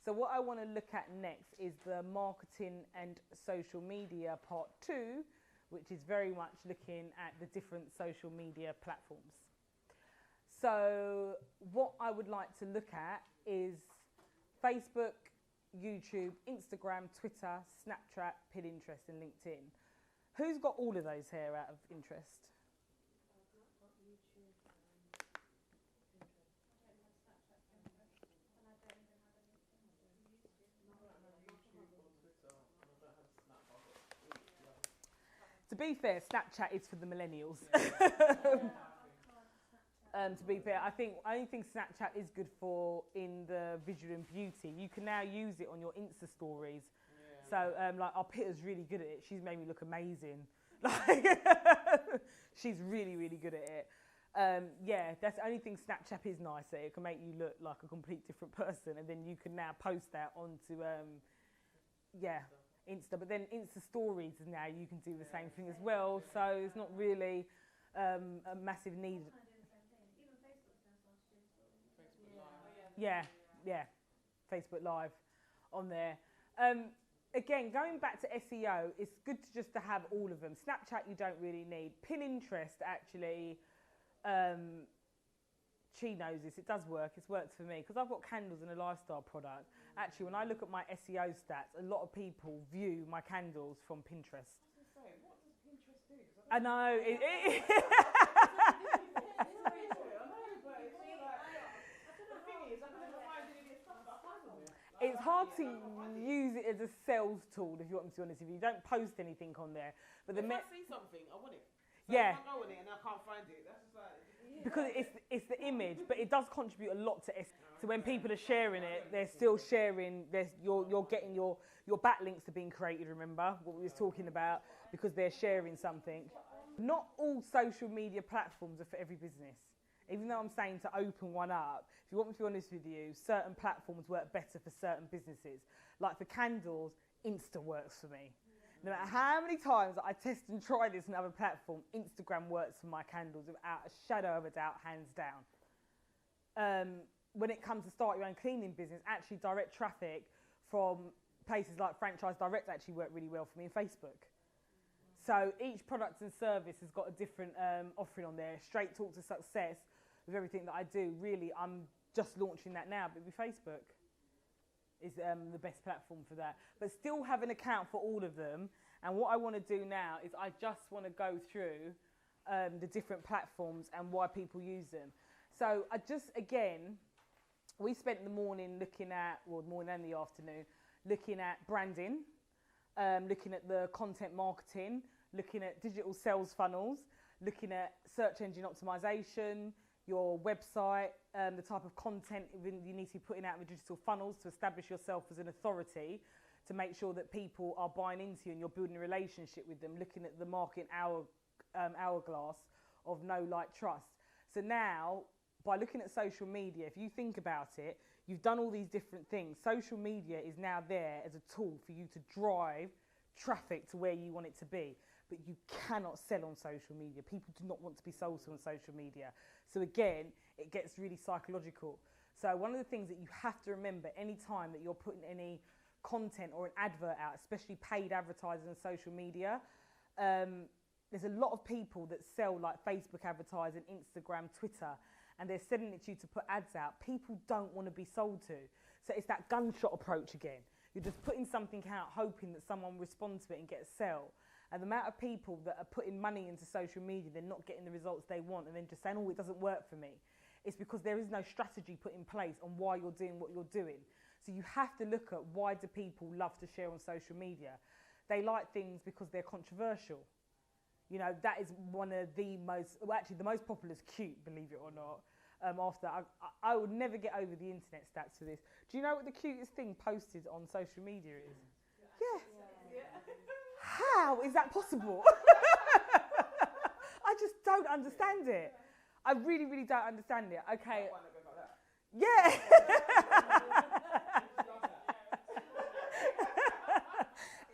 So what I want to look at next is the marketing and social media part 2, which is very much looking at the different social media platforms. So what I would like to look at is Facebook, YouTube, Instagram, Twitter, Snapchat, Pinterest and LinkedIn. Who's got all of those here out of interest? To be fair, Snapchat is for the millennials. To be fair, I only think Snapchat is good for in the visual and beauty. You can now use it on your Insta stories. Yeah. So, like, our Pitter's really good at it. She's made me look amazing. Like, she's really, really good at it. Yeah, that's the only thing Snapchat is nice at. It can make you look like a complete different person, and then you can now post that onto, Insta. But then Insta stories now you can do the same thing as well. So it's not really a massive need. Yeah, Facebook Live on there. Again, going back to SEO, it's good just to have all of them. Snapchat you don't really need. Pinterest actually, she knows this, it does work, it's worked for me because I've got candles and a lifestyle product. Actually, when I look at my SEO stats, a lot of people view my candles from Pinterest. I was going to say, what does Pinterest do? I know. It's hard to use it as a sales tool, if you want me to be honest with you. You don't post anything on there. But if I see something, I want it. So yeah. if I go on it and I can't find it, that's just like... Because it's the image, but it does contribute a lot to SEO. So when people are sharing it, they're still sharing, you're getting your backlinks are being created, remember, what we was talking about, because they're sharing something. Not all social media platforms are for every business. Even though I'm saying to open one up, if you want me to be honest with you, certain platforms work better for certain businesses. Like for candles, Insta works for me. No matter how many times I test and try this on other platform, Instagram works for my candles without a shadow of a doubt, hands down. When it comes to start your own cleaning business, actually direct traffic from places like Franchise Direct actually work really well for me in Facebook. So each product and service has got a different offering on there. Straight Talk to Success with everything that I do. Really, I'm just launching that now, but with Facebook is the best platform for that. But still have an account for all of them. And what I want to do now is I just want to go through the different platforms and why people use them. So I just, again, we spent the morning looking at, well, the morning and the afternoon, looking at branding, looking at the content marketing, looking at digital sales funnels, looking at search engine optimization, your website, the type of content you need to be putting out in the digital funnels to establish yourself as an authority, to make sure that people are buying into you and you're building a relationship with them, looking at the market hourglass of know, like, trust. So now, by looking at social media, if you think about it, you've done all these different things. Social media is now there as a tool for you to drive traffic to where you want it to be. But you cannot sell on social media. People do not want to be sold to on social media. So again, it gets really psychological. So one of the things that you have to remember any time that you're putting any content or an advert out, especially paid advertising on social media, there's a lot of people that sell like Facebook advertising, Instagram, Twitter, and they're sending it to you to put ads out. People don't want to be sold to. So it's that gunshot approach again. You're just putting something out, hoping that someone will respond to it and get a sell. And the amount of people that are putting money into social media, they're not getting the results they want, and then just saying, oh, it doesn't work for me. It's because there is no strategy put in place on why you're doing what you're doing. So you have to look at, why do people love to share on social media? They like things because they're controversial. You know, that is one of the most, well, actually the most popular is cute, believe it or not. After I would never get over the internet stats for this. Do you know what the cutest thing posted on social media is? Yes. Yeah. How is that possible? I just don't understand it. I really, really don't understand it. Okay. Yeah.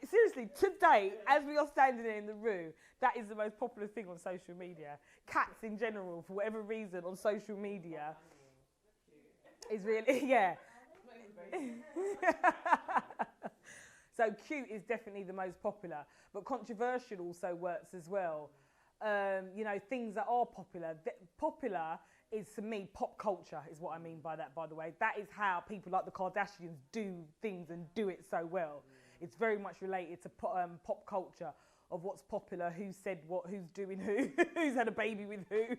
Seriously, today, as we are standing in the room, that is the most popular thing on social media. Cats in general, for whatever reason, on social media is really, yeah. So cute is definitely the most popular, but controversial also works as well. You know, things that are popular. Popular is, to me, pop culture is what I mean by that, by the way. That is how people like the Kardashians do things and do it so well. It's very much related to pop culture of what's popular, who said what, who's doing who, who's had a baby with who,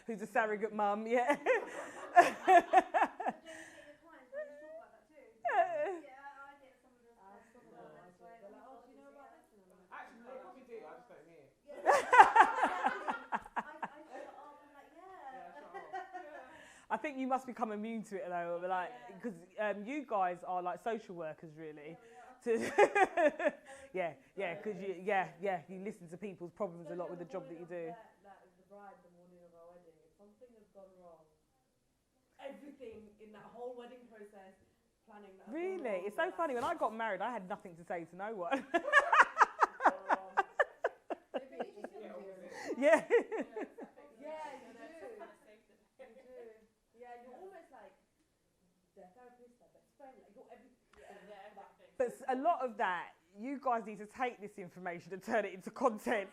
who's a surrogate mum, yeah. Actually, they probably do. I just don't hear. I think you must become immune to it though, like, because you guys are like social workers, really. Yeah, because you listen to people's problems a lot with the job that you do. The bride, the morning of our wedding, if something has gone wrong, everything in that whole wedding process, planning that. Really, it's so funny. When I got married, I had nothing to say to no one. Yeah. Yeah, you do. Yeah, you're almost like their therapist, their best friend, like you're everything. But a lot of that, you guys need to take this information and turn it into content.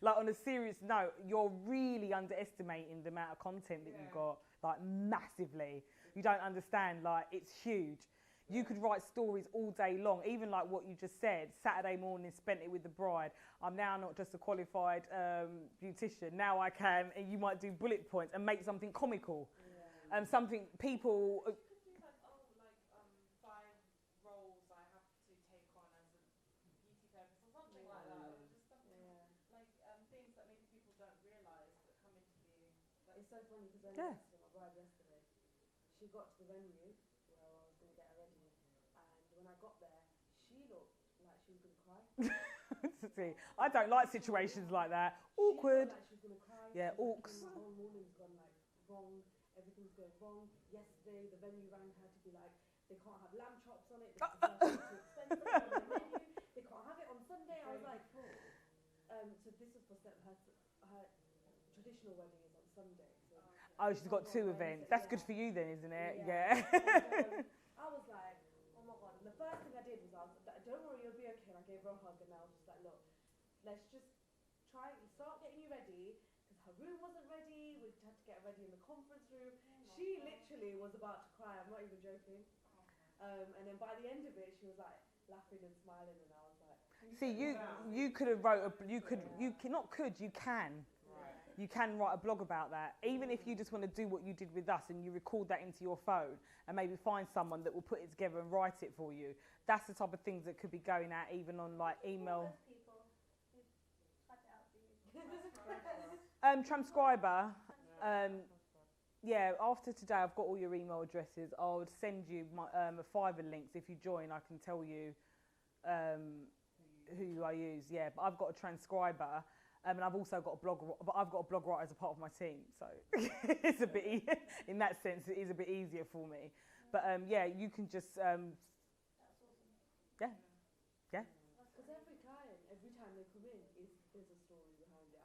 Like, on a serious note, you're really underestimating the amount of content that you've got, like, massively. You don't understand, like, it's huge. You could write stories all day long, even like what you just said. Saturday morning, spent it with the bride. I'm now not just a qualified beautician. Now I can, and you might do bullet points and make something comical. Something people... You could do like, 5 roles I have to take on as a beauty therapist or something like that. Or just something like things that maybe people don't realise that come into being. It's so funny because I Yeah. met my bride yesterday. She got to the venue where I was going to get her ready, and when I got there, she looked like she was going to cry. See, I don't like situations like that. Awkward. She looked like she was going to cry. Yeah, She was awks. thinking my whole morning's gone like wrong. Everything's going wrong. Yesterday, the venue rang her to be like, they can't have lamb chops on it because it's too expensive on the menu. They can't have it on Sunday. I was like, so this was for her traditional wedding is on Sunday. So Oh, she's got 2 events. That's good for you then, isn't it? Yeah. Yeah. I was like, oh my God. And the first thing I did was don't worry, you'll be okay. And I gave her a hug and I was just like, look, let's just try and start getting you ready. Because her room wasn't ready. We had to get her ready in the conference room. She literally was about to cry. I'm not even joking. And then by the end of it, she was like laughing and smiling. And I was like, See, you could have wrote you can. You can write a blog about that. Even if you just want to do what you did with us and you record that into your phone and maybe find someone that will put it together and write it for you. That's the type of things that could be going out even on like email. Transcriber. Yeah, after today I've got all your email addresses. I'll send you my a Fiverr links. If you join, I can tell you who I use. Yeah, but I've got a transcriber. And I've also got a blog, but I've got a blog writer as a part of my team, so it's a bit, in that sense, it is a bit easier for me. But yeah, you can just, yeah. because every time they come in, there's a story behind it.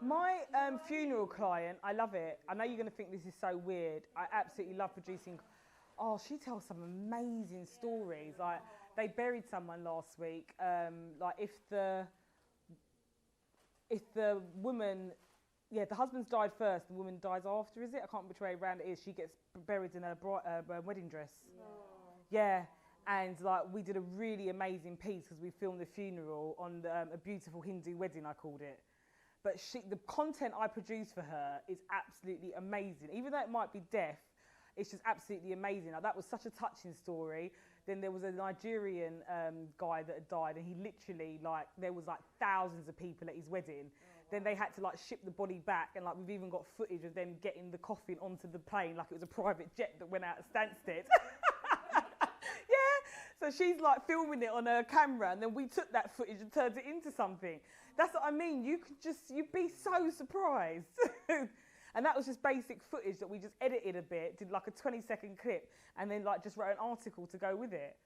My funeral client, I love it. I know you're going to think this is so weird. I absolutely love producing. Oh, she tells some amazing stories. Like, they buried someone last week. Like, if the woman, the husband's died first, the woman dies after, is it? I can't remember which way around it is. She gets buried in her wedding dress. Yeah. And like, we did a really amazing piece because we filmed the funeral on a beautiful Hindu wedding, I called it. But the content I produced for her is absolutely amazing. Even though it might be deaf, it's just absolutely amazing. Like, that was such a touching story. Then there was a Nigerian guy that had died, and he literally, like, there was like thousands of people at his wedding. Then they had to like ship the body back, and like, we've even got footage of them getting the coffin onto the plane like it was a private jet that went out of Stansted. Yeah, so she's like filming it on her camera, and then we took that footage and turned it into something. That's what I mean. You'd be so surprised. And that was just basic footage that we just edited a bit, did like a 20-second clip, and then like just wrote an article to go with it.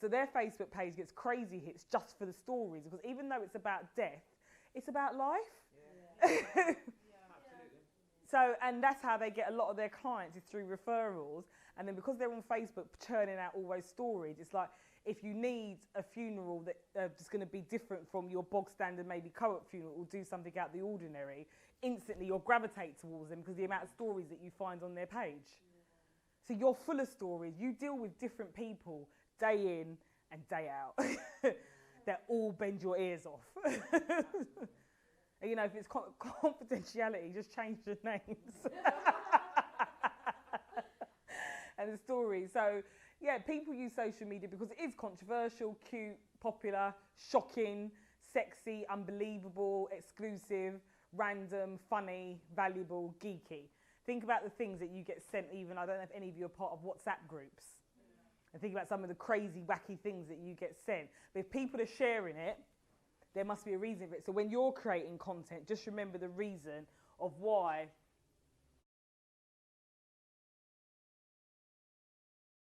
So their Facebook page gets crazy hits just for the stories, because even though it's about death, it's about life. Yeah. Absolutely. So, and that's how they get a lot of their clients, is through referrals. And then because they're on Facebook churning out all those stories, it's like if you need a funeral that's going to be different from your bog standard, maybe current funeral, or do something out the ordinary, instantly you'll gravitate towards them because the amount of stories that you find on their page. So you're full of stories. You deal with different people day in and day out that all bend your ears off. And, you know, if it's confidentiality, just change the names and the stories. So, yeah, people use social media because it is controversial, cute, popular, shocking, sexy, unbelievable, exclusive, random, funny, valuable, geeky. Think about the things that you get sent, even, I don't know if any of you are part of WhatsApp groups. And think about some of the crazy, wacky things that you get sent. But if people are sharing it, there must be a reason for it. So when you're creating content, just remember the reason of why